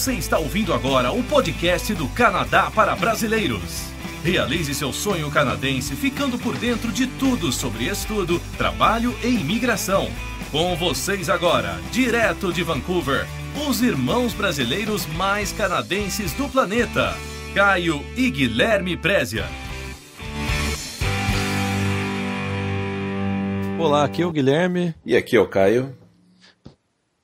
Você está ouvindo agora o podcast do Canadá para Brasileiros. Realize seu sonho canadense ficando por dentro de tudo sobre estudo, trabalho e imigração. Com vocês agora, direto de Vancouver, os irmãos brasileiros mais canadenses do planeta, Caio e Guilherme Prezia. Olá, aqui é o Guilherme. E aqui é o Caio.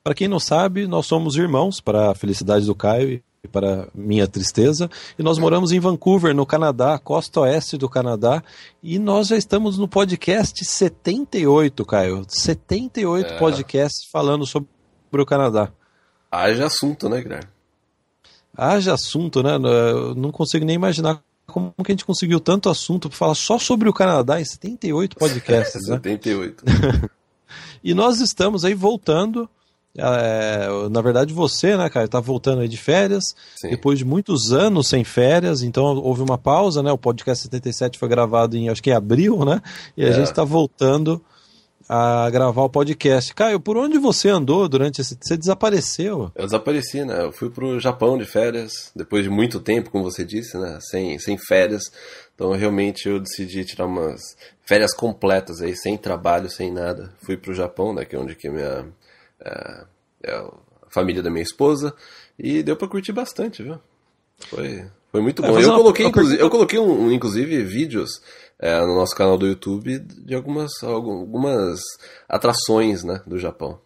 Para quem não sabe, nós somos irmãos, para a felicidade do Caio e para minha tristeza. E nós moramos em Vancouver, no Canadá, costa oeste do Canadá. E nós já estamos no podcast 78, Caio. 78 podcasts falando sobre o Canadá. Haja assunto, né, Guilherme? Haja assunto, né? Eu não consigo nem imaginar como que a gente conseguiu tanto assunto para falar só sobre o Canadá em 78 podcasts, né? 78. E nós estamos aí voltando. Na verdade você, né, cara, tá voltando aí de férias. Sim. Depois de muitos anos sem férias, então houve uma pausa, né, o podcast 77 foi gravado acho que em abril, né, e a gente tá voltando a gravar o podcast. Caio, por onde você andou durante você desapareceu? Eu desapareci, né, eu fui pro Japão de férias, depois de muito tempo, como você disse, né, sem férias, então realmente eu decidi tirar umas férias completas aí, sem trabalho, sem nada. Fui pro Japão, né, que é onde que é a família da minha esposa, e deu pra curtir bastante, viu? Foi muito bom. Eu coloquei inclusive vídeos no nosso canal do YouTube de algumas atrações, né, do Japão.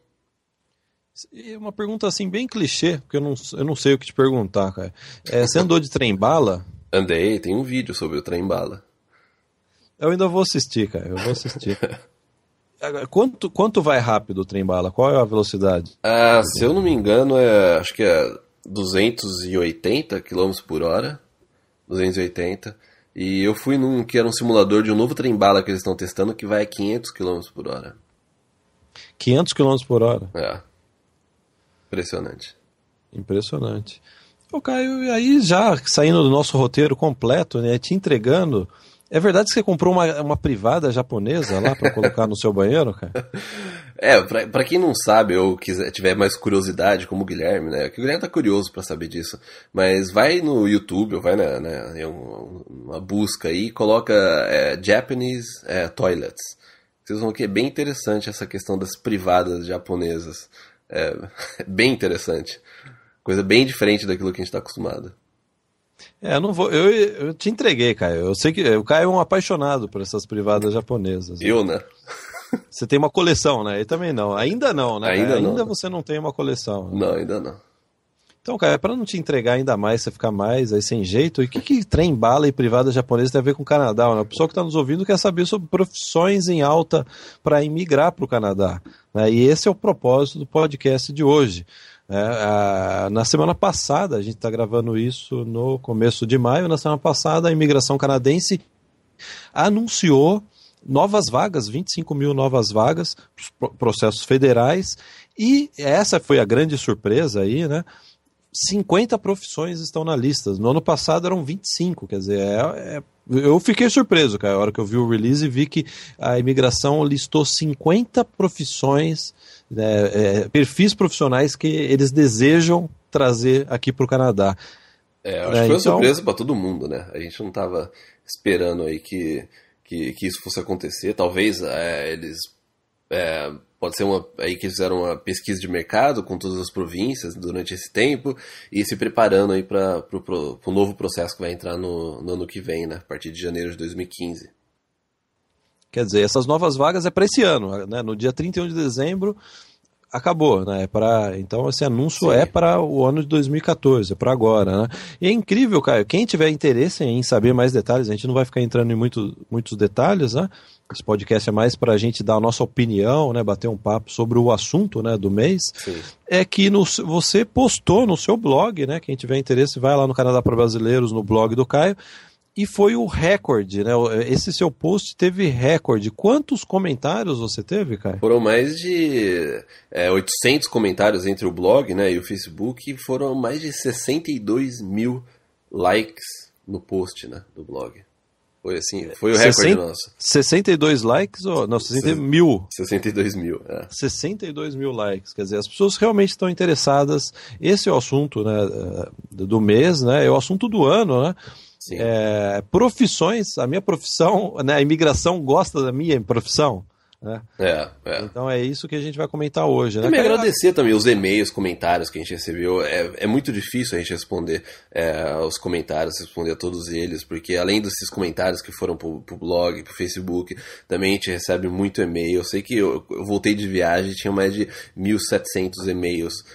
E uma pergunta assim bem clichê, porque eu não sei o que te perguntar, cara. Você andou de trem-bala? Andei, tem um vídeo sobre o trem-bala. Eu ainda vou assistir, cara, eu vou assistir. Quanto vai rápido o trem-bala? Qual é a velocidade? Se eu não me engano, acho que é 280 km por hora. 280. E eu fui num que era um simulador de um novo trem-bala que eles estão testando que vai a 500 km por hora. 500 km por hora? Impressionante. Impressionante. Ô Caio, aí já saindo do nosso roteiro completo, né, te entregando... É verdade que você comprou uma privada japonesa lá pra colocar no seu banheiro, cara? Pra quem não sabe ou tiver mais curiosidade, como o Guilherme, né? Que o Guilherme tá curioso pra saber disso. Mas vai no YouTube, ou vai em uma busca aí e coloca Japanese Toilets. Vocês vão ver que é bem interessante essa questão das privadas japonesas. É bem interessante. Coisa bem diferente daquilo que a gente tá acostumado. Eu te entreguei, Caio. Eu sei que o Caio é um apaixonado por essas privadas japonesas. Eu, né? Você tem uma coleção, né? Eu também não. Ainda não, né? Ainda você não tem uma coleção. Né? Não, ainda não. Então, Caio, para não te entregar ainda mais, você ficar mais aí sem jeito, e o que trem bala e privada japonesa tem a ver com o Canadá? Né? A pessoa que está nos ouvindo quer saber sobre profissões em alta para emigrar para o Canadá. Né? E esse é o propósito do podcast de hoje. Na semana passada, a gente está gravando isso no começo de maio, na semana passada a imigração canadense anunciou novas vagas, 25 mil novas vagas, processos federais, e essa foi a grande surpresa aí, né? 50 profissões estão na lista. No ano passado eram 25, quer dizer, eu fiquei surpreso, cara, a hora que eu vi o release e vi que a imigração listou 50 profissões, perfis profissionais que eles desejam trazer aqui para o Canadá. Acho que foi uma surpresa para todo mundo, né? A gente não estava esperando aí que isso fosse acontecer. Talvez eles... pode ser aí que fizeram uma pesquisa de mercado com todas as províncias durante esse tempo e se preparando aí para o novo processo que vai entrar no ano que vem, né? A partir de janeiro de 2015. Quer dizer, essas novas vagas é para esse ano, né? No dia 31 de dezembro acabou, né? Então esse anúncio é para o ano de 2014, é para agora, né? E é incrível, Caio, quem tiver interesse em saber mais detalhes, a gente não vai ficar entrando em muitos detalhes, né? Esse podcast é mais para a gente dar a nossa opinião, né? Bater um papo sobre o assunto, né, do mês. Sim. É que você postou no seu blog, né? Quem tiver interesse vai lá no Canadá para Brasileiros, no blog do Caio, e foi o recorde, né? Esse seu post teve recorde. Quantos comentários você teve, Caio? Foram mais de 800 comentários entre o blog, né, e o Facebook, e foram mais de 62 mil likes no post, né, do blog. Foi assim, foi o recorde nosso. 62 likes, ou não, 60 mil. 62 mil, 62 mil likes, quer dizer, as pessoas realmente estão interessadas. Esse é o assunto, né, do mês, né, é o assunto do ano, né? Sim. Profissões, a minha profissão, né, a imigração gosta da minha profissão. Né? Então é isso que a gente vai comentar hoje. Né? Também agradecer também os e-mails, comentários que a gente recebeu. É muito difícil a gente responder os comentários, responder a todos eles, porque além desses comentários que foram pro blog, pro Facebook, também a gente recebe muito e-mail. Eu sei que eu voltei de viagem e tinha mais de 1.700 e-mails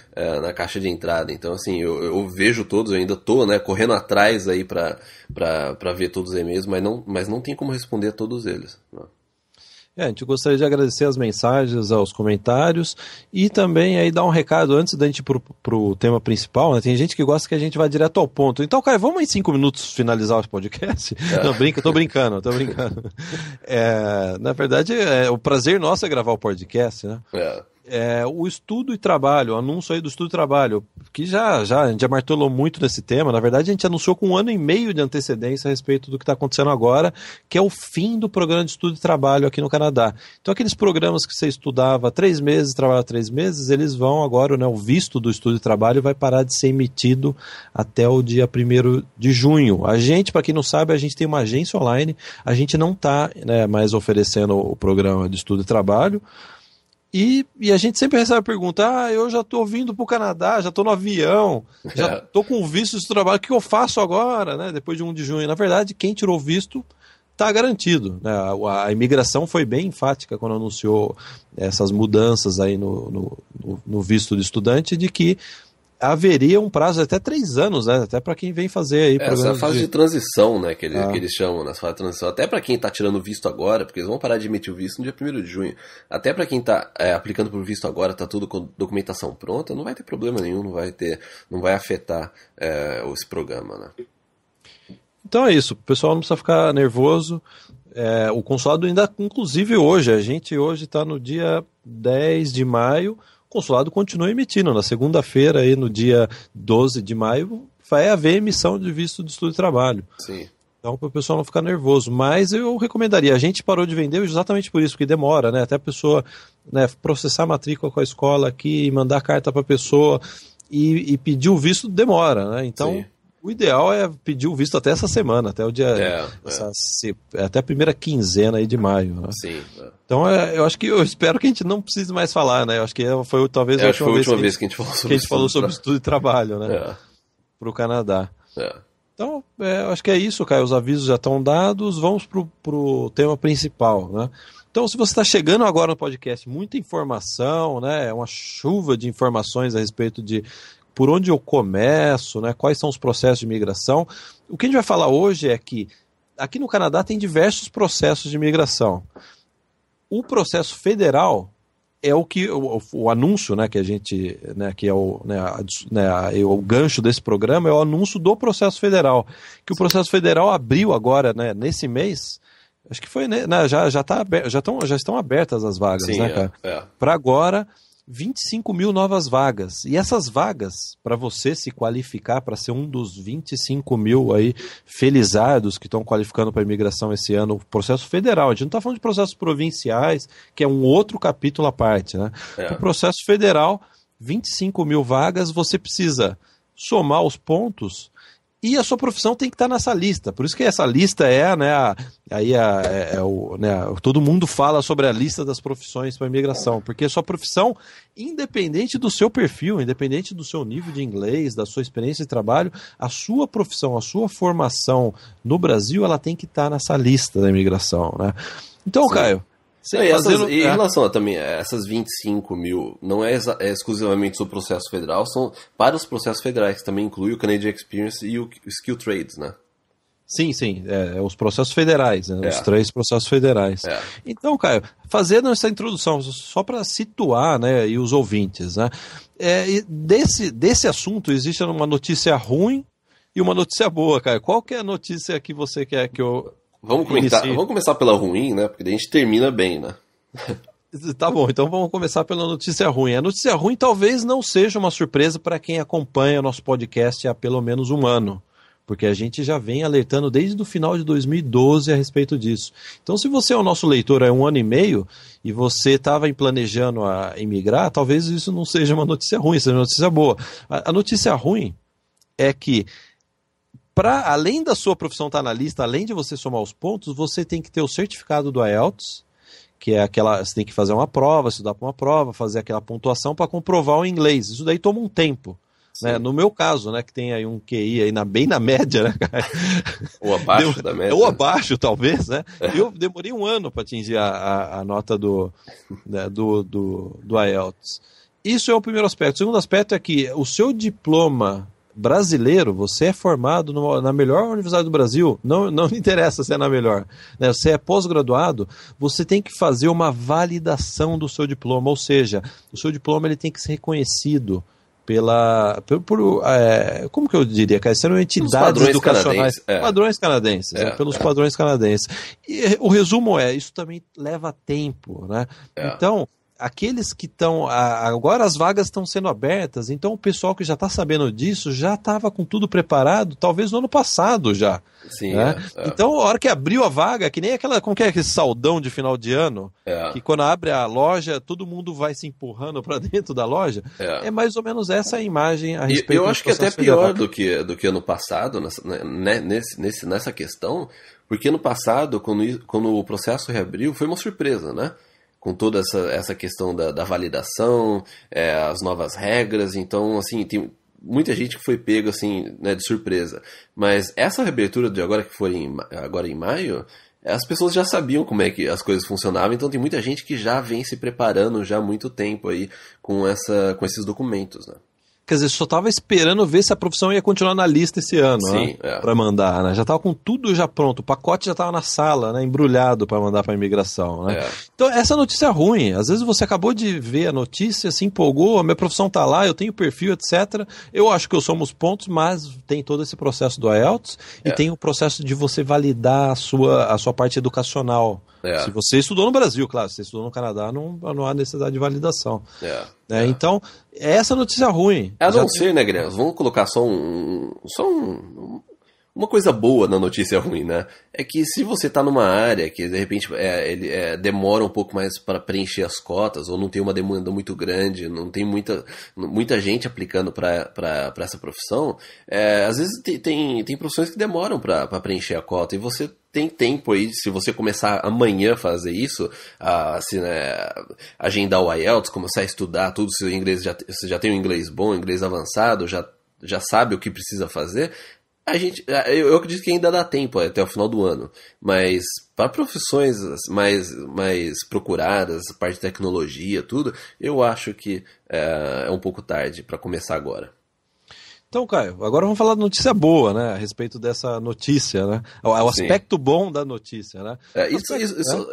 na caixa de entrada. Então assim, eu vejo todos, eu ainda tô, né, correndo atrás aí pra ver todos os e-mails, mas não tem como responder a todos eles. Não. A gente gostaria de agradecer as mensagens, aos comentários e também aí dar um recado antes da gente ir pro tema principal, né? Tem gente que gosta que a gente vá direto ao ponto. Então, Caio, vamos em 5 minutos finalizar o podcast? Não, tô brincando. Na verdade, o prazer nosso é gravar o podcast, né? O estudo e trabalho, o anúncio aí do estudo e trabalho, que a gente já martelou muito nesse tema. Na verdade, a gente anunciou com 1 ano e meio de antecedência a respeito do que está acontecendo agora, que é o fim do programa de estudo e trabalho aqui no Canadá. Então, aqueles programas que você estudava 3 meses, trabalhava 3 meses, eles vão agora, né, o visto do estudo e trabalho vai parar de ser emitido até o dia 1º de junho. A gente, para quem não sabe, a gente tem uma agência online, a gente não está, né, mais oferecendo o programa de estudo e trabalho. E a gente sempre recebe a pergunta, eu já estou vindo para o Canadá, já estou no avião, já estou com o visto de trabalho, o que eu faço agora, né, depois de 1 de junho? Na verdade, quem tirou o visto está garantido. Né? A imigração foi bem enfática quando anunciou essas mudanças aí no visto de estudante, de que haveria um prazo de até 3 anos, né? Até para quem vem fazer aí. Essa fase de transição, né? Que eles chamam, né? Fase de transição. Até para quem está tirando o visto agora, porque eles vão parar de emitir o visto no dia 1º de junho. Até para quem está aplicando por visto agora, está tudo com documentação pronta, não vai ter problema nenhum, não vai afetar esse programa, né? Então é isso, o pessoal não precisa ficar nervoso. O consulado ainda, inclusive hoje, a gente hoje está no dia 10 de maio, o consulado continua emitindo. Na segunda-feira, aí, no dia 12 de maio, vai haver emissão de visto de estudo e trabalho. Sim. Então, para o pessoal não ficar nervoso. Mas eu recomendaria. A gente parou de vender exatamente por isso, porque demora, né? Até a pessoa, né, processar a matrícula com a escola aqui, mandar carta para a pessoa e pedir o visto demora, né? Então, sim, o ideal é pedir o visto até essa semana, até o dia. Até a primeira quinzena aí de maio. Né? Sim. Então, eu espero que a gente não precise mais falar, né? Eu acho que foi talvez a última vez que a gente falou sobre estudo e trabalho, né? Para o Canadá. Então, eu acho que é isso, Caio. Os avisos já estão dados. Vamos pro tema principal, né? Então, se você está chegando agora no podcast, muita informação, né? Uma chuva de informações a respeito de por onde eu começo, né? Quais são os processos de imigração. O que a gente vai falar hoje é que aqui no Canadá tem diversos processos de imigração. O processo federal é o anúncio, né, que a gente, né, que é o gancho desse programa, é o anúncio do processo federal, que o processo federal abriu agora, né, nesse mês. Acho que foi, né, já estão abertas as vagas. Sim, né, cara? Para agora 25 mil novas vagas. E essas vagas, para você se qualificar para ser um dos 25 mil aí felizardos que estão qualificando para a imigração esse ano, o processo federal. A gente não está falando de processos provinciais, que é um outro capítulo à parte, né? O processo federal, 25 mil vagas, você precisa somar os pontos e a sua profissão tem que estar nessa lista. Por isso que essa lista todo mundo fala sobre a lista das profissões para a imigração, porque a sua profissão, independente do seu perfil, independente do seu nível de inglês, da sua experiência de trabalho, a sua profissão, a sua formação no Brasil, ela tem que estar nessa lista da imigração, né? Então, sim, Caio, em relação também a essas 25 mil, não é exclusivamente sobre o processo federal, são para os processos federais, que também inclui o Canadian Experience e o Skill Trades, né? Sim, os processos federais, né? Os 3 processos federais. Então, Caio, fazendo essa introdução, só para situar, né, e os ouvintes, né, desse assunto existe uma notícia ruim e uma notícia boa, Caio. Qual que é a notícia que você quer que eu... Vamos começar pela ruim, né? Porque daí a gente termina bem, né? Tá bom, então vamos começar pela notícia ruim. A notícia ruim talvez não seja uma surpresa para quem acompanha nosso podcast há pelo menos um ano. porque a gente já vem alertando desde o final de 2012 a respeito disso. Então, se você é o nosso leitor há 1 ano e meio e você estava planejando a imigrar, talvez isso não seja uma notícia ruim, seja uma notícia boa. A notícia ruim é que, além da sua profissão estar na lista, além de você somar os pontos, você tem que ter o certificado do IELTS, que é você tem que fazer uma prova, estudar para uma prova, fazer aquela pontuação para comprovar o inglês. Isso daí toma um tempo. Né? No meu caso, né, que tem aí um QI aí bem na média, né, cara? Ou abaixo da média. Ou abaixo, talvez, né? Eu demorei 1 ano para atingir a nota do IELTS. Isso é o primeiro aspecto. O segundo aspecto é que o seu diploma brasileiro, você é formado na melhor universidade do Brasil, não me interessa se é na melhor, né? Você é pós-graduado, você tem que fazer uma validação do seu diploma, ou seja, o seu diploma ele tem que ser reconhecido como que eu diria, cara? São entidades educacionais, padrões canadenses, pelos padrões canadenses. E o resumo isso também leva tempo, né? Então, aqueles que estão, agora as vagas estão sendo abertas, então o pessoal que já está sabendo disso já estava com tudo preparado, talvez no ano passado já. Sim, né? Então, a hora que abriu a vaga, que nem como que é aquele saldão de final de ano, que quando abre a loja, todo mundo vai se empurrando para dentro da loja, é mais ou menos essa a imagem a respeito. Eu acho que até pior do que ano passado, nessa questão, porque ano passado, quando o processo reabriu, foi uma surpresa, né? Com toda essa questão da validação, as novas regras, então, assim, tem muita gente que foi pego, assim, né, de surpresa. Mas essa reabertura de agora que foi agora em maio, as pessoas já sabiam como é que as coisas funcionavam, então tem muita gente que já vem se preparando já há muito tempo aí com esses documentos, né? Quer dizer, só estava esperando ver se a profissão ia continuar na lista esse ano, sim, né, para mandar, né? Já estava com tudo já pronto, o pacote já estava na sala, né, embrulhado para mandar para a imigração, né? Então, essa notícia é ruim. Às vezes você acabou de ver a notícia, se empolgou, a minha profissão está lá, eu tenho perfil, etc. Eu acho que eu somo os pontos, mas tem todo esse processo do IELTS e tem o processo de você validar a sua parte educacional. Se você estudou no Brasil, claro, se você estudou no Canadá, não há necessidade de validação. Então, essa notícia ruim. A não ser, né, Guilherme? Vamos colocar só uma coisa boa na notícia ruim, né? É que se você está numa área que, de repente, demora um pouco mais para preencher as cotas, ou não tem uma demanda muito grande, não tem muita gente aplicando para essa profissão, às vezes tem profissões que demoram para preencher a cota, e você tem tempo aí, se você começar amanhã a fazer isso, assim, né, agendar o IELTS, começar a estudar tudo, se o inglês você já tem um inglês bom, inglês avançado, já sabe o que precisa fazer, eu acredito que ainda dá tempo até o final do ano, mas para profissões mais procuradas, parte de tecnologia, tudo, eu acho que é um pouco tarde para começar agora. Então, Caio, agora vamos falar de notícia boa, né? A respeito dessa notícia, né? O aspecto bom da notícia, né?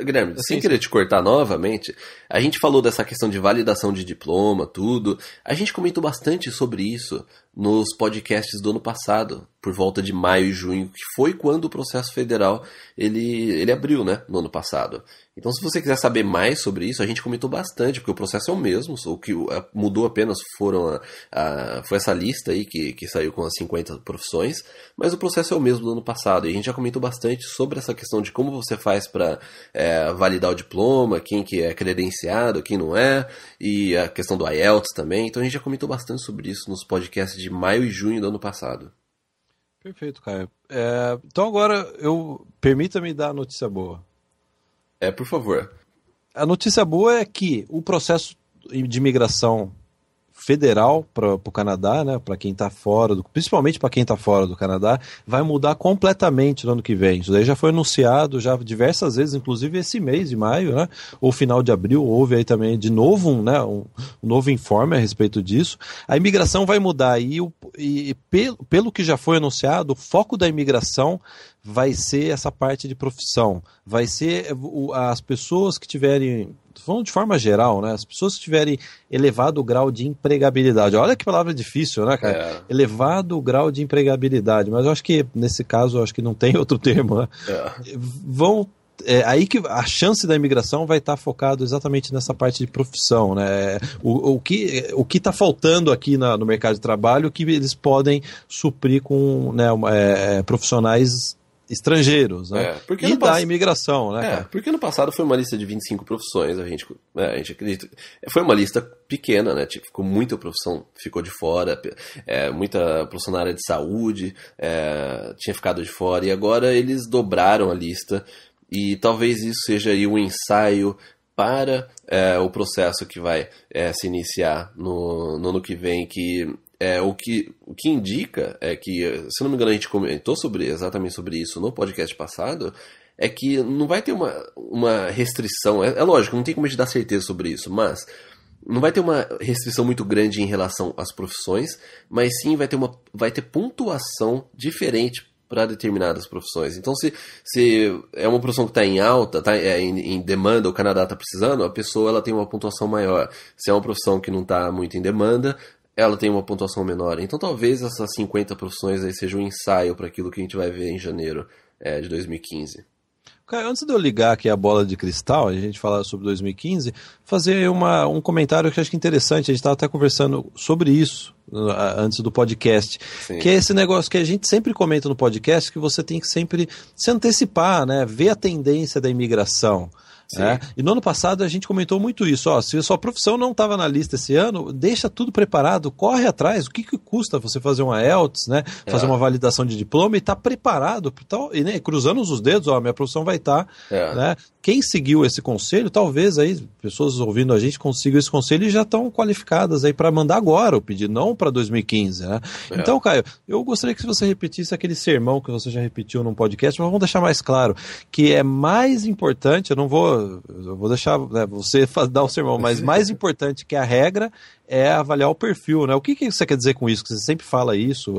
Guilherme, sem querer te cortar novamente, a gente falou dessa questão de validação de diploma, tudo. A gente comentou bastante sobre isso nos podcasts do ano passado, por volta de maio e junho, que foi quando o processo federal ele abriu, né, no ano passado. Então, se você quiser saber mais sobre isso, a gente comentou bastante, porque o processo é o mesmo, o que mudou apenas foi essa lista aí que saiu com as 50 profissões, mas o processo é o mesmo do ano passado, e a gente já comentou bastante sobre essa questão de como você faz para validar o diploma, quem que é credenciado, quem não é, e a questão do IELTS também. Então a gente já comentou bastante sobre isso nos podcasts de maio e junho do ano passado. Perfeito, Caio. Então agora permita-me dar a notícia boa. Por favor. A notícia boa é que o processo de imigração federal para o Canadá, né, para quem está fora, principalmente para quem está fora do Canadá, vai mudar completamente no ano que vem. Isso daí já foi anunciado já diversas vezes, inclusive esse mês de maio, né, ou final de abril, houve aí também de novo um novo informe a respeito disso. A imigração vai mudar e pelo que já foi anunciado, o foco da imigração vai ser essa parte de profissão, vai ser as pessoas que tiverem, falando de forma geral, né, as pessoas que tiverem elevado grau de empregabilidade. Olha que palavra difícil, né, cara? Elevado grau de empregabilidade, mas eu acho que nesse caso eu acho que não tem outro termo, né? aí que a chance da imigração vai estar focado exatamente nessa parte de profissão, né? O que está faltando aqui no mercado de trabalho, que eles podem suprir com, né, profissionais estrangeiros, né? E da imigração, né? Porque no passado foi uma lista de 25 profissões, a gente acredita, foi uma lista pequena, né? Tipo, ficou muita profissão, ficou de fora, muita profissão na área de saúde tinha ficado de fora, e agora eles dobraram a lista, e talvez isso seja aí um ensaio para o processo que vai se iniciar no ano que vem, que o que indica é que, se não me engano, a gente comentou exatamente sobre isso no podcast passado, é que não vai ter uma restrição. É lógico, não tem como a gente dar certeza sobre isso, mas não vai ter uma restrição muito grande em relação às profissões, mas sim vai ter pontuação diferente para determinadas profissões. Então, se é uma profissão que está em alta, está em demanda, o Canadá está precisando, a pessoa ela tem uma pontuação maior. Se é uma profissão que não está muito em demanda, ela tem uma pontuação menor. Então talvez essas 50 profissões aí sejam um ensaio para aquilo que a gente vai ver em janeiro de 2015. Cara, antes de eu ligar aqui a bola de cristal, a gente falar sobre 2015, fazer um comentário que eu acho que é interessante. A gente estava até conversando sobre isso antes do podcast. Sim. Que é esse negócio que a gente sempre comenta no podcast, que você tem que sempre se antecipar, né? Ver a tendência da imigração. E no ano passado a gente comentou muito isso, se a sua profissão não estava na lista esse ano, deixa tudo preparado, corre atrás, o que custa você fazer uma IELTS, né, fazer uma validação de diploma e estar preparado, e né, cruzando os dedos, minha profissão vai estar, né, quem seguiu esse conselho, talvez aí, pessoas ouvindo a gente consigam esse conselho e já estão qualificadas aí para mandar agora o pedido, não para 2015, né. Então, Caio, eu gostaria que você repetisse aquele sermão que você já repetiu num podcast, mas vamos deixar mais claro, que é mais importante, eu vou deixar, né, você dar o sermão, mas mais importante que a regra é avaliar o perfil, né? O que você quer dizer com isso? Que você sempre fala isso?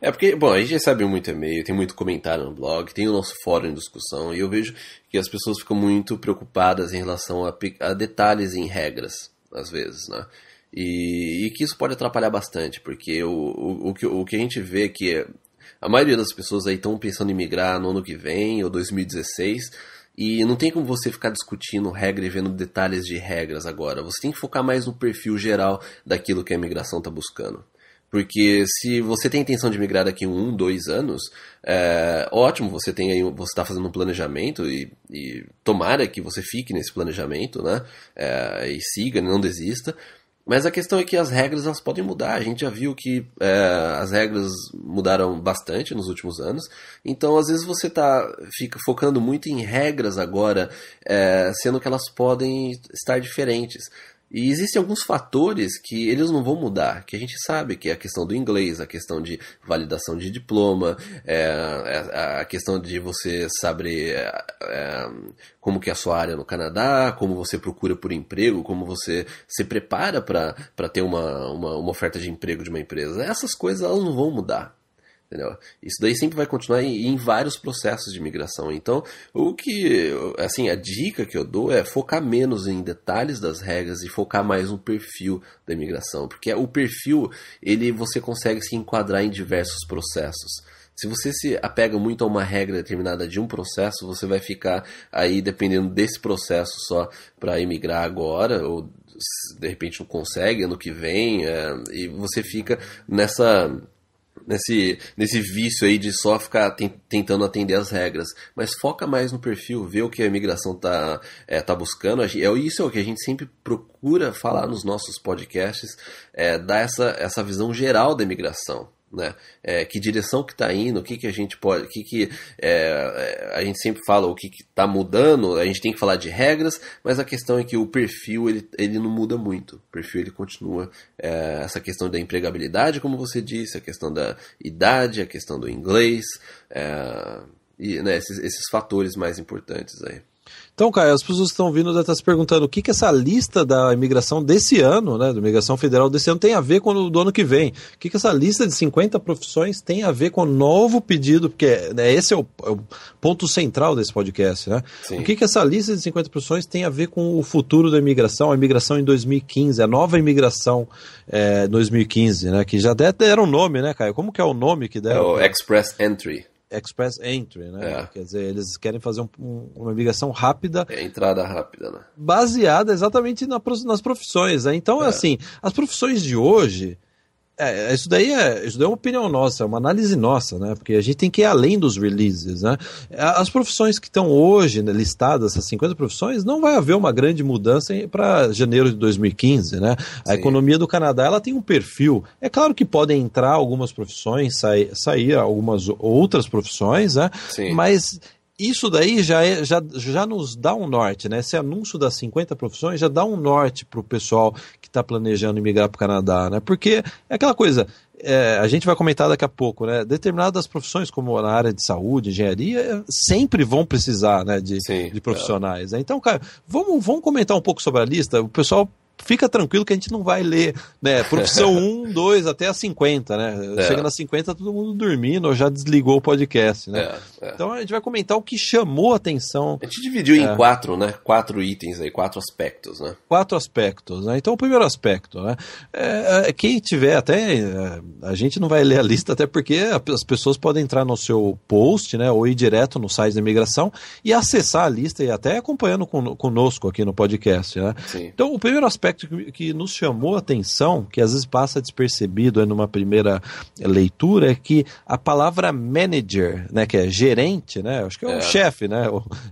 Porque, bom, a gente recebe muito e-mail, tem muito comentário no blog, tem o nosso fórum de discussão, e eu vejo que as pessoas ficam muito preocupadas em relação a detalhes em regras, às vezes, né? E que isso pode atrapalhar bastante, porque o que a gente vê é que a maioria das pessoas aí estão pensando em migrar no ano que vem, ou 2016, e não tem como você ficar discutindo regra e vendo detalhes de regras agora. Você tem que focar mais no perfil geral daquilo que a imigração está buscando. Porque se você tem a intenção de migrar daqui 1, 2 anos, ótimo, você está fazendo um planejamento e tomara que você fique nesse planejamento, né? E siga, não desista. Mas a questão é que as regras elas podem mudar. A gente já viu que as regras mudaram bastante nos últimos anos. Então, às vezes, você fica focando muito em regras agora, sendo que elas podem estar diferentes. E existem alguns fatores que eles não vão mudar, que a gente sabe, que é a questão do inglês, a questão de validação de diploma, a questão de você saber como que é a sua área no Canadá, como você procura por emprego, como você se prepara para ter uma oferta de emprego de uma empresa. Essas coisas elas não vão mudar. Entendeu? Isso daí sempre vai continuar em vários processos de imigração. Então, a dica que eu dou é focar menos em detalhes das regras e focar mais no perfil da imigração. Porque o perfil, você consegue se enquadrar em diversos processos. Se você se apega muito a uma regra determinada de um processo, você vai ficar aí dependendo desse processo só para imigrar agora, ou de repente não consegue, ano que vem, e você fica nesse vício aí de só ficar tentando atender as regras, mas foca mais no perfil, vê o que a imigração tá buscando. Isso é o que a gente sempre procura falar nos nossos podcasts, dar essa visão geral da imigração. Né? Que direção que está indo, o que a gente pode, a gente sempre fala o que está mudando, a gente tem que falar de regras, mas a questão é que o perfil ele não muda muito, o perfil ele continua, essa questão da empregabilidade, como você disse, a questão da idade, a questão do inglês, e né, esses fatores mais importantes aí. Então, Caio, as pessoas que estão vindo devem estar se perguntando o que essa lista da imigração desse ano, né, da imigração federal desse ano, tem a ver com o do ano que vem. O que essa lista de 50 profissões tem a ver com o novo pedido, porque né, esse é o ponto central desse podcast, né? Sim. O que essa lista de 50 profissões tem a ver com o futuro da imigração, a imigração em 2015, a nova imigração 2015, né, que já deram um nome, né, Caio? Como que é o nome que deram? É o Express Entry. Express Entry, né? Quer dizer, eles querem fazer uma migração rápida. Entrada rápida, né? Baseada exatamente nas profissões, né? Então, assim, as profissões de hoje, isso daí é uma opinião nossa, é uma análise nossa, né? Porque a gente tem que ir além dos releases, né? As profissões que estão hoje, né, listadas, essas 50 profissões, não vai haver uma grande mudança para janeiro de 2015, né? A economia do Canadá, ela tem um perfil. É claro que podem entrar algumas profissões, sair algumas outras profissões, né? Sim. Mas isso daí já nos dá um norte, né? Esse anúncio das 50 profissões já dá um norte para o pessoal que está planejando migrar para o Canadá, né? Porque é aquela coisa, a gente vai comentar daqui a pouco, né? Determinadas profissões, como na área de saúde, engenharia, sempre vão precisar, né, de profissionais. Né? Então, cara, vamos comentar um pouco sobre a lista. O pessoal fica tranquilo que a gente não vai ler, né, profissão 1, 2, até a 50, né? Chega nas 50, todo mundo dormindo ou já desligou o podcast, né? Então a gente vai comentar o que chamou a atenção. A gente dividiu em 4, né? 4 itens aí, 4 aspectos, né? 4 aspectos, né? Então o primeiro aspecto, né? Quem tiver até, a gente não vai ler a lista até porque as pessoas podem entrar no seu post, né? Ou ir direto no site da imigração e acessar a lista e até acompanhando conosco aqui no podcast, né? Sim. Então o primeiro aspecto que nos chamou a atenção, que às vezes passa despercebido numa primeira leitura, é que a palavra manager, né, que é gerente, né, acho que é o chefe, né,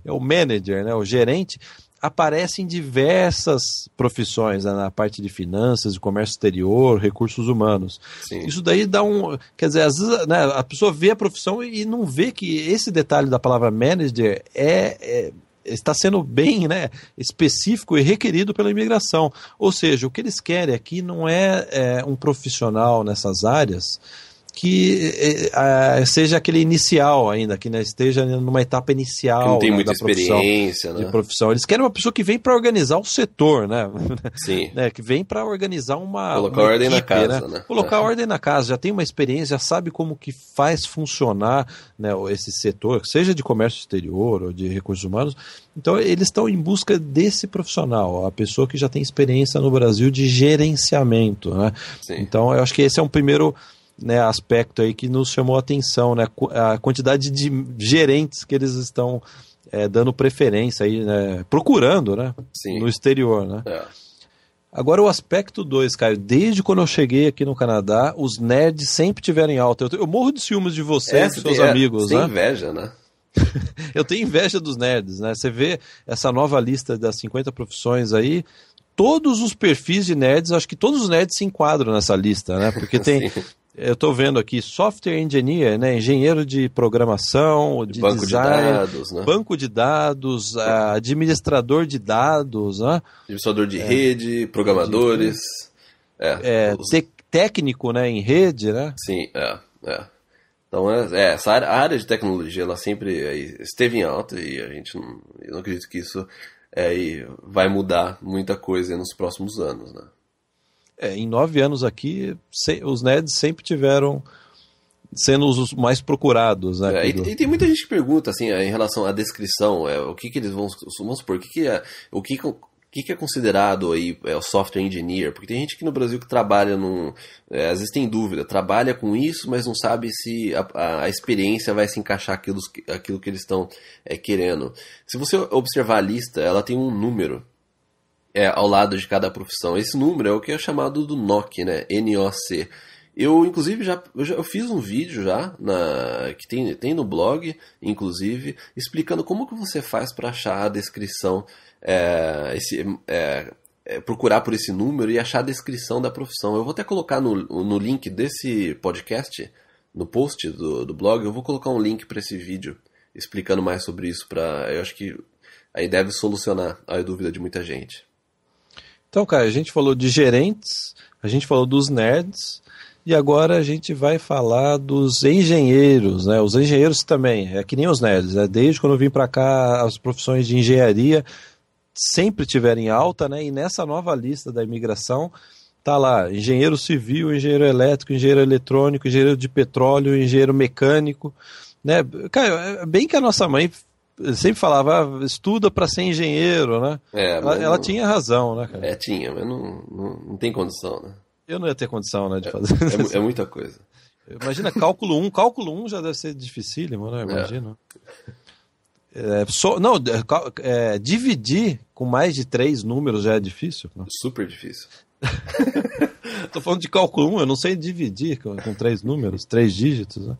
é o manager, né, o gerente, aparece em diversas profissões, né, na parte de finanças, de comércio exterior, recursos humanos. Sim. Isso daí dá quer dizer, às vezes, né, a pessoa vê a profissão e não vê que esse detalhe da palavra manager está sendo bem, né, específico e requerido pela imigração. Ou seja, o que eles querem aqui não é um profissional nessas áreas que seja aquele inicial ainda, que, né, esteja numa etapa inicial, que não tem, né, muita da profissão, experiência, né? De profissão. Eles querem uma pessoa que vem para organizar o setor, né? Sim. Né? Que vem para organizar colocar ordem na casa, né? Colocar ordem na casa, já tem uma experiência, já sabe como que faz funcionar, né, esse setor, seja de comércio exterior ou de recursos humanos. Então eles estão em busca desse profissional, a pessoa que já tem experiência no Brasil de gerenciamento, né? Sim. Então eu acho que esse é um primeiro, né, aspecto aí que nos chamou a atenção, né, a quantidade de gerentes que eles estão dando preferência aí, né, procurando, né, no exterior, né. Agora o aspecto 2, Caio, desde quando eu cheguei aqui no Canadá, os nerds sempre tiveram em alta. Eu morro de ciúmes de você e dos seus amigos, né? Tem inveja, né? Eu tenho inveja dos nerds, né, você vê essa nova lista das 50 profissões aí, todos os perfis de nerds, acho que todos os nerds se enquadram nessa lista, né, porque tem... Eu estou vendo aqui software engineer, né, engenheiro de programação, de banco design, de dados, né? Banco de dados, administrador de dados, né? Administrador de rede, programadores, técnico, né, em rede, né? Sim, Então essa área de tecnologia, ela sempre esteve em alta e eu não acredito que isso vai mudar muita coisa nos próximos anos, né? Em 9 anos aqui, os nerds sempre tiveram sendo os mais procurados, né? E tem muita gente que pergunta, assim, em relação à descrição, o que eles vamos supor, o que é considerado aí o software engineer? Porque tem gente aqui no Brasil que trabalha às vezes tem dúvida, trabalha com isso, mas não sabe se a experiência vai se encaixar aquilo que eles estão querendo. Se você observar a lista, ela tem um número ao lado de cada profissão. Esse número é o que é chamado do NOC, né? NOC. Eu, inclusive, eu fiz um vídeo já, que tem no blog, inclusive, explicando como que você faz para achar a descrição, procurar por esse número e achar a descrição da profissão. Eu vou até colocar no link desse podcast, no post do blog, eu vou colocar um link para esse vídeo, explicando mais sobre isso. Eu acho que aí deve solucionar a dúvida de muita gente. Então, cara, a gente falou de gerentes, a gente falou dos nerds, e agora a gente vai falar dos engenheiros, né? Os engenheiros também, é que nem os nerds, né? Desde quando eu vim para cá, as profissões de engenharia sempre tiveram em alta, né? E nessa nova lista da imigração, tá lá, engenheiro civil, engenheiro elétrico, engenheiro eletrônico, engenheiro de petróleo, engenheiro mecânico, né? Cara, bem que a nossa mãe sempre falava, estuda para ser engenheiro, né? Ela tinha razão, né, cara? Tinha, mas não tem condição, né? Eu não ia ter condição, né, de fazer. É muita coisa. Imagina cálculo 1. Cálculo 1 já deve ser dificílimo, né? Imagina. Dividir com mais de 3 números já é difícil? Né? Super difícil. Tô falando de cálculo 1, eu não sei dividir com 3 números, 3 dígitos, né?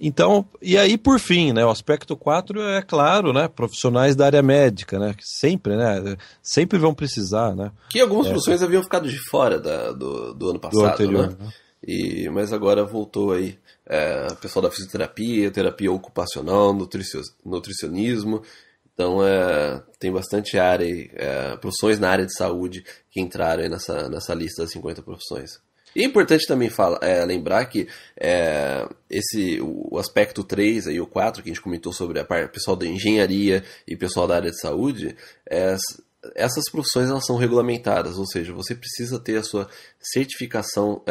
Então, e aí por fim, né, o aspecto 4 é claro, né, profissionais da área médica, né, que sempre vão precisar, né. Que algumas profissões haviam ficado de fora do ano passado, anterior, né? Mas agora voltou aí, pessoal da fisioterapia, terapia ocupacional, nutricionismo, então tem bastante área aí, profissões na área de saúde que entraram aí nessa lista das 50 profissões. E é importante também lembrar que o aspecto 3 e o 4, que a gente comentou sobre a pessoal da engenharia e pessoal da área de saúde, essas profissões elas são regulamentadas, ou seja, você precisa ter a sua certificação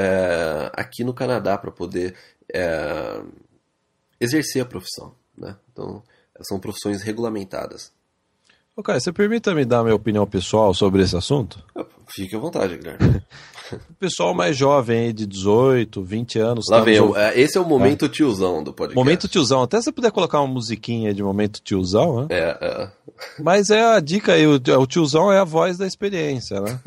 aqui no Canadá para poder exercer a profissão, né? Então, são profissões regulamentadas. Ok, você permita me dar minha opinião pessoal sobre esse assunto? Fique à vontade, Guilherme. O pessoal mais jovem aí de 18, 20 anos... Lá vem, esse é o momento tiozão do podcast. Momento tiozão, até se puder colocar uma musiquinha de momento tiozão, né? Mas a dica aí, o tiozão é a voz da experiência, né?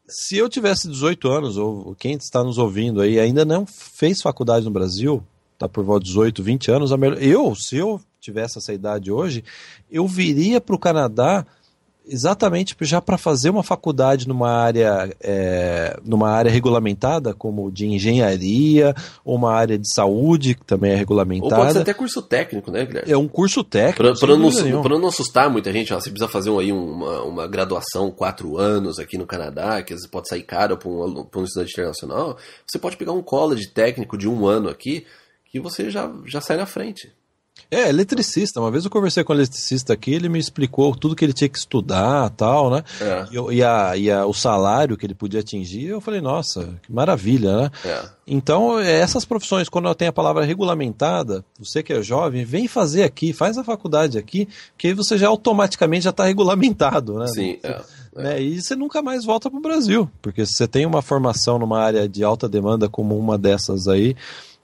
Se eu tivesse 18 anos, ou quem está nos ouvindo aí ainda não fez faculdade no Brasil, tá por volta de 18, 20 anos, se eu tivesse essa idade hoje, eu viria para o Canadá exatamente já para fazer uma faculdade numa área regulamentada, como de engenharia, ou uma área de saúde, que também é regulamentada. Ou pode ser até curso técnico, né, Guilherme? É um curso técnico. Para não assustar muita gente, você precisa fazer uma graduação 4 anos aqui no Canadá, que às vezes pode sair caro para um estudante internacional. Você pode pegar um college técnico de 1 ano aqui, que você já sai na frente. Eletricista. Uma vez eu conversei com um eletricista aqui, ele me explicou tudo que ele tinha que estudar e tal, né? O salário que ele podia atingir, eu falei, nossa, que maravilha, né? Então, essas profissões, quando tem a palavra regulamentada, você que é jovem, vem fazer aqui, faz a faculdade aqui, que aí você já automaticamente já está regulamentado, né? Sim, E você nunca mais volta para o Brasil, porque se você tem uma formação numa área de alta demanda como uma dessas aí,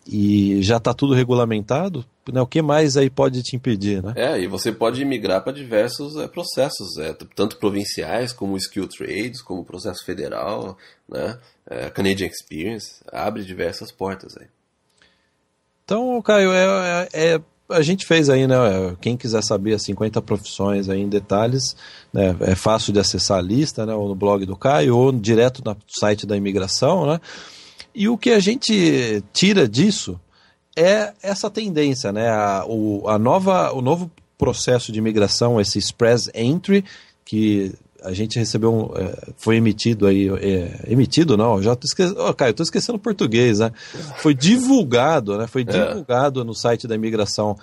e já está tudo regulamentado, né, o que mais aí pode te impedir, né? E você pode migrar para diversos processos, tanto provinciais como Skill Trades, como processo federal, né? Canadian Experience, abre diversas portas aí. Então, Caio, a gente fez aí, né? Quem quiser saber as 50 profissões aí em detalhes, né, é fácil de acessar a lista, né, ou no blog do Caio, ou direto no site da imigração, né? E o que a gente tira disso é essa tendência, né? O novo processo de imigração, esse Express Entry, que a gente recebeu, foi emitido aí, emitido não, já Caio, estou esquecendo português, né? Foi divulgado, né? Foi divulgado no site da imigração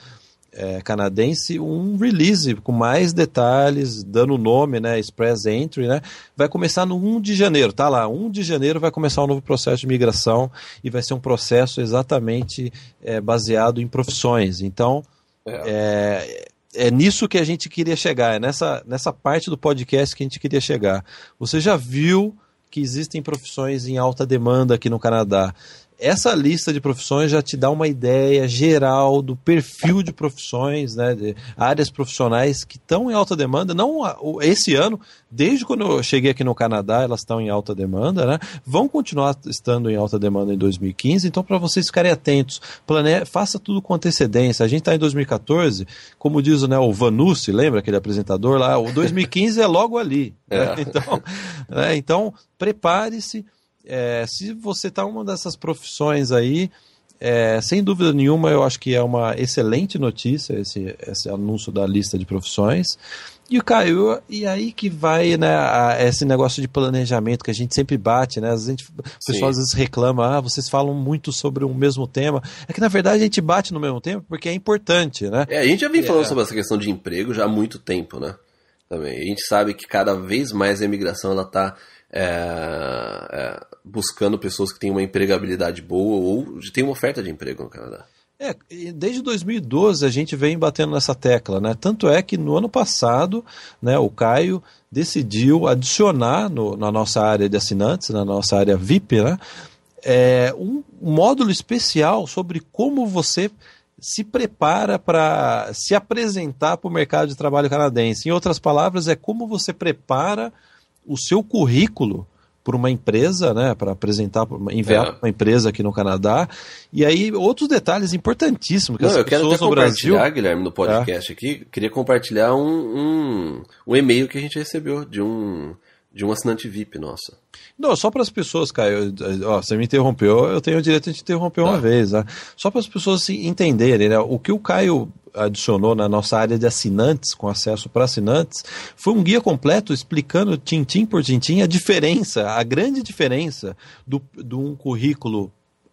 canadense um release com mais detalhes, dando o nome, né, Express Entry, né, vai começar no 1 de janeiro, tá lá, 1 de janeiro vai começar um novo processo de migração e vai ser um processo exatamente baseado em profissões, então é nisso que a gente queria chegar, é nessa parte do podcast que a gente queria chegar. Você já viu que existem profissões em alta demanda aqui no Canadá. Essa lista de profissões já te dá uma ideia geral do perfil de profissões, né, de áreas profissionais que estão em alta demanda, não esse ano, desde quando eu cheguei aqui no Canadá, elas estão em alta demanda, né, vão continuar estando em alta demanda em 2015, então para vocês ficarem atentos, faça tudo com antecedência. A gente está em 2014, como diz, né, o Vanucci, lembra aquele apresentador lá, o 2015 é logo ali, né? Então prepare-se. Se você está em uma dessas profissões aí, sem dúvida nenhuma, eu acho que é uma excelente notícia esse anúncio da lista de profissões. E, Caio, e aí que vai, né, esse negócio de planejamento que a gente sempre bate, né? O pessoal às vezes reclama, vocês falam muito sobre o mesmo tema. É que, na verdade, a gente bate no mesmo tempo porque é importante, né? A gente já vem falando sobre essa questão de emprego já há muito tempo, né? Também. A gente sabe que cada vez mais a imigração ela está buscando pessoas que têm uma empregabilidade boa ou têm uma oferta de emprego no Canadá. Desde 2012 a gente vem batendo nessa tecla, né? Tanto é que no ano passado, né, o Caio decidiu adicionar na nossa área de assinantes, na nossa área VIP, né, um módulo especial sobre como você se prepara para se apresentar para o mercado de trabalho canadense. Em outras palavras, é como você prepara o seu currículo para uma empresa, né, para apresentar, enviar para uma empresa aqui no Canadá. E aí, outros detalhes importantíssimos que as pessoas quero até no compartilhar, Brasil... Guilherme, no podcast aqui, queria compartilhar um e-mail que a gente recebeu de um assinante VIP nosso. Não, só para as pessoas, Caio, você me interrompeu, eu tenho o direito de te interromper uma vez, né? Só para as pessoas se entenderem, né? O que o Caio adicionou na nossa área de assinantes, com acesso para assinantes, foi um guia completo explicando tintim por tintim a diferença, a grande diferença de um currículo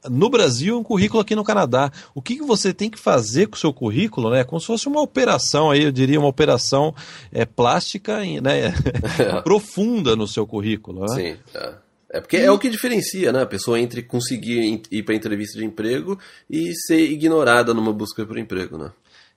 no Brasil e um currículo aqui no Canadá. O que você tem que fazer com o seu currículo, né? Como se fosse uma operação aí, eu diria uma operação plástica, né? Profunda no seu currículo, né? Sim, é porque é o que diferencia, né? A pessoa entre conseguir ir para entrevista de emprego e ser ignorada numa busca por emprego, né?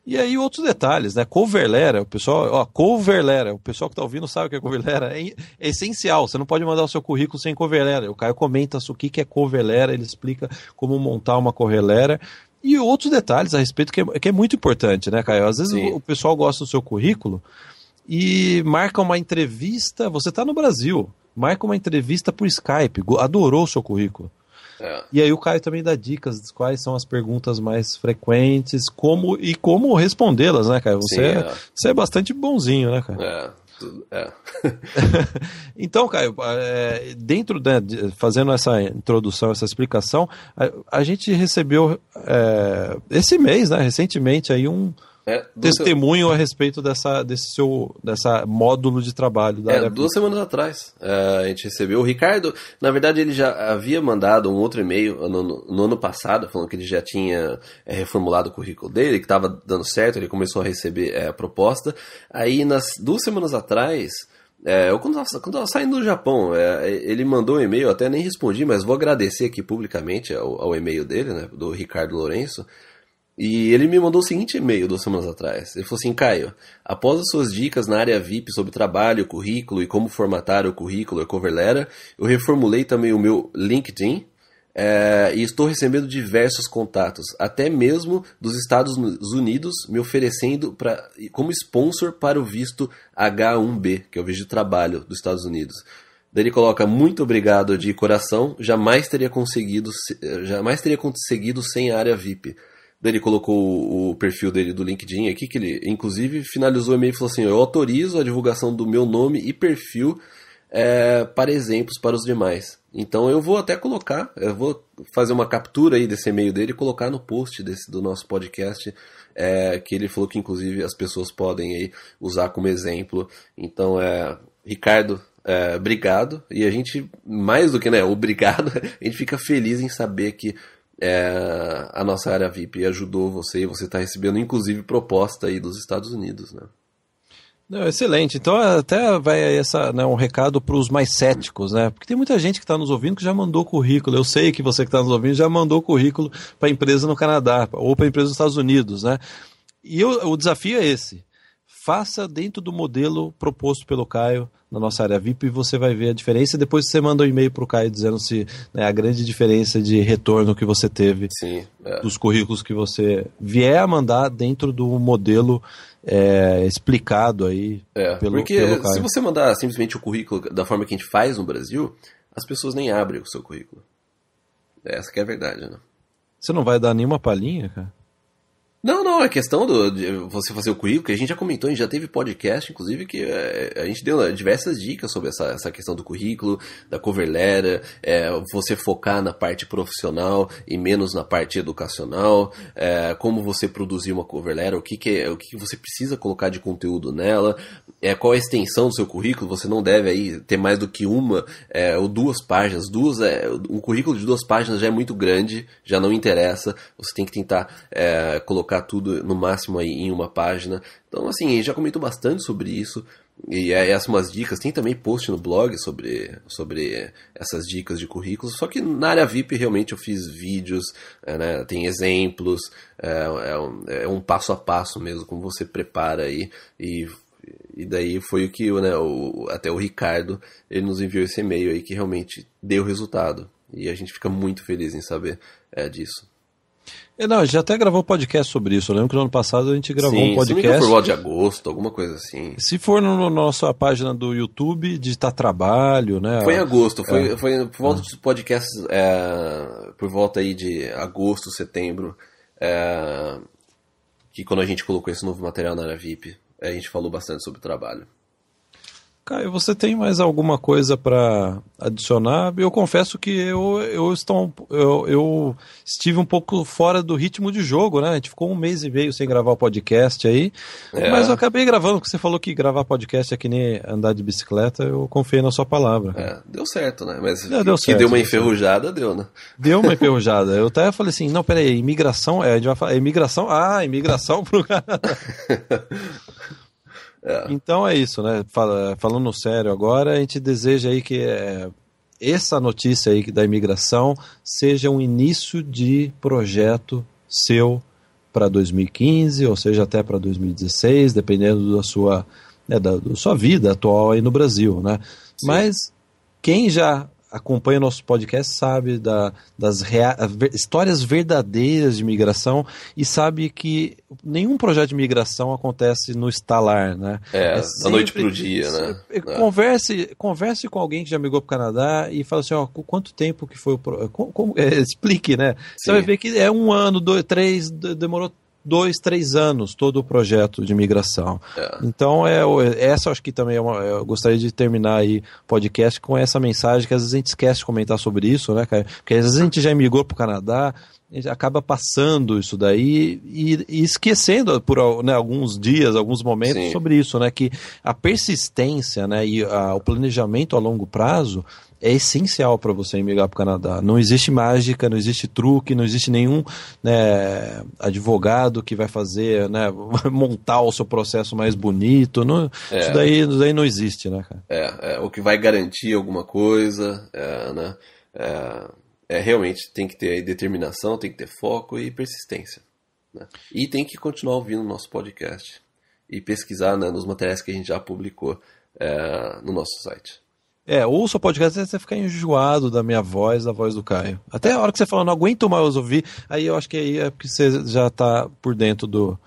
E aí outros detalhes, né? Cover letter, o pessoal, cover letter, o pessoal que está ouvindo sabe o que é cover letter, é essencial, você não pode mandar o seu currículo sem cover letter. O Caio comenta o que é cover letter, ele explica como montar uma cover letter e outros detalhes a respeito que é muito importante, né, Caio? Às vezes o pessoal gosta do seu currículo e marca uma entrevista, você está no Brasil, marca uma entrevista por Skype, adorou o seu currículo. E aí o Caio também dá dicas de quais são as perguntas mais frequentes, como respondê-las, né, Caio? Você é bastante bonzinho, né, Caio? Então, Caio, dentro, né, fazendo essa introdução, essa explicação, a gente recebeu esse mês, né, recentemente, aí testemunho a respeito desse módulo de trabalho da área. 2 semanas atrás a gente recebeu. O Ricardo, na verdade, ele já havia mandado um outro e-mail no ano passado, falando que ele já tinha reformulado o currículo dele, que estava dando certo, ele começou a receber a proposta. Aí, nas 2 semanas atrás, quando estava saindo do Japão, ele mandou um e-mail, até nem respondi, mas vou agradecer aqui publicamente ao e-mail dele, né, do Ricardo Lourenço. E ele me mandou o seguinte e-mail 2 semanas atrás. Ele falou assim: Caio, após as suas dicas na área VIP sobre trabalho, currículo e como formatar o currículo e cover letter, eu reformulei também o meu LinkedIn e estou recebendo diversos contatos, até mesmo dos Estados Unidos, me oferecendo como sponsor para o visto H1B, que é o visto de trabalho dos Estados Unidos. Daí ele coloca: muito obrigado de coração, jamais teria conseguido sem a área VIP. Daí ele colocou o perfil dele do LinkedIn aqui, que ele inclusive finalizou o e-mail e falou assim: eu autorizo a divulgação do meu nome e perfil para exemplos para os demais. Então eu vou até colocar, eu vou fazer uma captura aí desse e-mail dele e colocar no post do nosso podcast, que ele falou que inclusive as pessoas podem aí usar como exemplo. Então, Ricardo, obrigado. E a gente, mais do que obrigado, a gente fica feliz em saber que a nossa área VIP ajudou você e você está recebendo inclusive proposta aí dos Estados Unidos, né? Não, excelente. Então até vai um recado para os mais céticos, né? Porque tem muita gente que está nos ouvindo que já mandou currículo. Eu sei que você que está nos ouvindo já mandou currículo para empresa no Canadá ou para empresa nos Estados Unidos, né? E o desafio é esse: faça dentro do modelo proposto pelo Caio na nossa área VIP e você vai ver a diferença. E depois você manda um e-mail para o Caio dizendo se a grande diferença de retorno que você teve dos currículos que você vier a mandar dentro do modelo explicado aí pelo Caio. Se você mandar simplesmente o currículo da forma que a gente faz no Brasil, as pessoas nem abrem o seu currículo. Essa que é a verdade, né? Você não vai dar nenhuma palhinha, cara? Não, é questão de você fazer o currículo, que a gente já comentou, a gente já teve podcast, inclusive, que a gente deu diversas dicas sobre essa questão do currículo, da cover letter, você focar na parte profissional e menos na parte educacional, como você produzir uma cover letter, o que você precisa colocar de conteúdo nela, qual a extensão do seu currículo. Você não deve aí ter mais do que uma ou 2 páginas. Um currículo de 2 páginas já é muito grande, já não interessa, você tem que tentar colocar tudo no máximo aí em uma página. Então, assim, a gente já comentou bastante sobre isso. E essas umas dicas, tem também post no blog sobre essas dicas de currículos. Só que na área VIP realmente eu fiz vídeos, né, tem exemplos, um passo a passo mesmo, como você prepara aí e E daí foi o que, né, até o Ricardo, ele nos enviou esse e-mail aí que realmente deu resultado. E a gente fica muito feliz em saber disso. Não, a gente até gravou um podcast sobre isso. Eu lembro que no ano passado a gente gravou um podcast. Se não me engano, por volta de agosto, alguma coisa assim. Se for na nossa página do YouTube, digitar trabalho, né? Foi em agosto, foi por volta dos podcasts, por volta aí de agosto, setembro, que quando a gente colocou esse novo material na área VIP, a gente falou bastante sobre o trabalho. Caio, você tem mais alguma coisa para adicionar? Eu confesso que eu estive um pouco fora do ritmo de jogo, né? A gente ficou 1 mês e meio sem gravar o podcast aí, mas eu acabei gravando, porque você falou que gravar podcast é que nem andar de bicicleta, eu confiei na sua palavra. Deu certo, né? Mas deu certo, deu uma enferrujada, deu, né? Deu uma enferrujada. Eu até falei assim, não, peraí, imigração, a gente vai falar, imigração pro Canadá. Então é isso, né? Falando sério agora, a gente deseja aí que essa notícia aí da imigração seja um início de projeto seu para 2015, ou seja, até para 2016, dependendo da sua vida atual aí no Brasil, né? Sim. Mas quem já acompanha o nosso podcast sabe das histórias verdadeiras de migração e sabe que nenhum projeto de migração acontece no estalar, né? Da noite pro dia, né? Converse com alguém que já migrou pro Canadá e fala assim, quanto tempo que foi explique, né? Sim. Você vai ver que é 1 ano, 2, 3, demorou 2, 3 anos todo o projeto de migração. Então, essa acho que também eu gostaria de terminar aí o podcast com essa mensagem, que às vezes a gente esquece de comentar sobre isso, né, cara? Porque às vezes a gente já emigrou para o Canadá, a gente acaba passando isso daí e esquecendo por alguns dias, alguns momentos. Sim. Sobre isso, né? Que a persistência, né, e o planejamento a longo prazo é essencial para você emigrar para o Canadá. Não existe mágica, não existe truque, não existe nenhum, né, advogado que vai fazer, né, montar o seu processo mais bonito. Isso daí não existe, né, cara? O que vai garantir alguma coisa, né? Realmente tem que ter aí determinação, tem que ter foco e persistência, né? E tem que continuar ouvindo o nosso podcast e pesquisar, né, nos materiais que a gente já publicou no nosso site. Ouça o podcast até você ficar enjoado da minha voz, da voz do Caio. Até a hora que você fala, não aguento mais ouvir, aí eu acho que aí é porque você já está por dentro do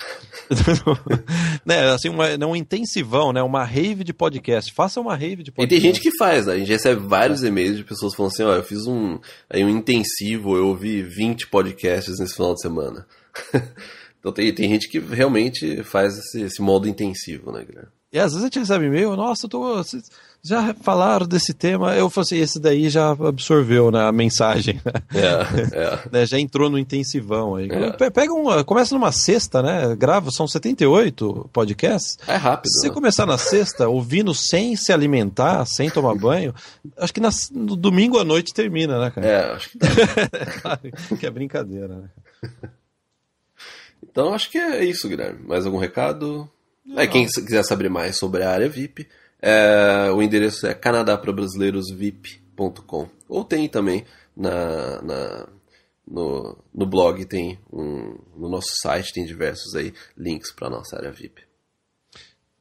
né, assim, um intensivão, né, uma rave de podcast. Faça uma rave de podcast. E tem gente que faz, né? A gente recebe vários e-mails de pessoas falando assim, eu fiz um intensivo, eu ouvi 20 podcasts nesse final de semana. Então tem gente que realmente faz esse modo intensivo, né, Guilherme? E às vezes a gente recebe e-mail, nossa, vocês já falaram desse tema, eu falo assim, esse daí já absorveu, né, a mensagem, né, já entrou no intensivão aí. Começa numa sexta, né, são 78 podcasts. É rápido. Se você começar na sexta, ouvindo sem se alimentar, sem tomar banho, acho que no domingo à noite termina, né, cara? Acho que dá. Claro que é brincadeira, né? Então acho que é isso, Guilherme. Mais algum recado? Quem quiser saber mais sobre a área VIP, o endereço é canadaprabrasileirosvip.com. Ou tem também no blog, tem no nosso site, tem diversos aí links para a nossa área VIP.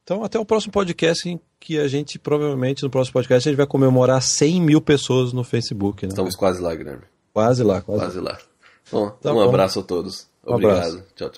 Então até o próximo podcast, em que a gente provavelmente no próximo podcast a gente vai comemorar 100 mil pessoas no Facebook, né? Estamos quase lá, Guilherme. Quase lá. Bom, um abraço a todos. Obrigado. Tchau.